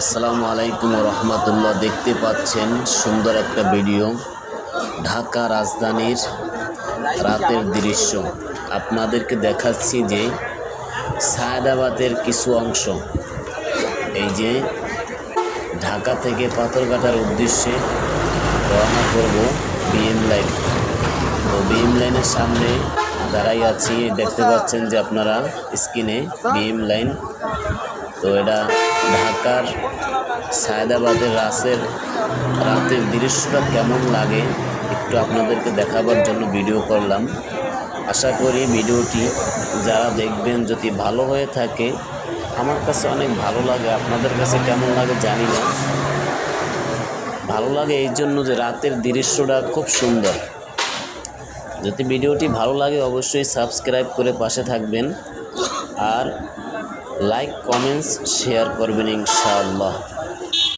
আসসালামু আলাইকুম রহমতুল্লাহ। দেখতে পাচ্ছেন সুন্দর একটা ভিডিও, ঢাকা রাজধানীর রাতের দৃশ্য। আপনাদেরকে দেখাচ্ছি যে সায়েদাবাদের কিছু অংশ। এই যে ঢাকা থেকে পাথরঘাটার উদ্দেশ্যে রওনা করব বিএম লাইন। তো বিএম লাইনের সামনে দাঁড়াই আছি, দেখতে পাচ্ছেন যে আপনারা স্ক্রিনে বিএম লাইন। তো এটা ঢাকার সায়েদাবাদের রাতের দৃশ্যটা কেমন লাগে একটু আপনাদেরকে দেখাবার জন্য ভিডিও করলাম। আশা করি ভিডিওটি যারা দেখবেন যদি ভালো হয়ে থাকে, আমার কাছে অনেক ভালো লাগে, আপনাদের কাছে কেমন লাগে জানি না। ভালো লাগে এই জন্য যে রাতের দৃশ্যটা খুব সুন্দর। যদি ভিডিওটি ভালো লাগে অবশ্যই সাবস্ক্রাইব করে পাশে থাকবেন আর লাইক কমেন্টস শেয়ার করবেন ইনশাআল্লাহ।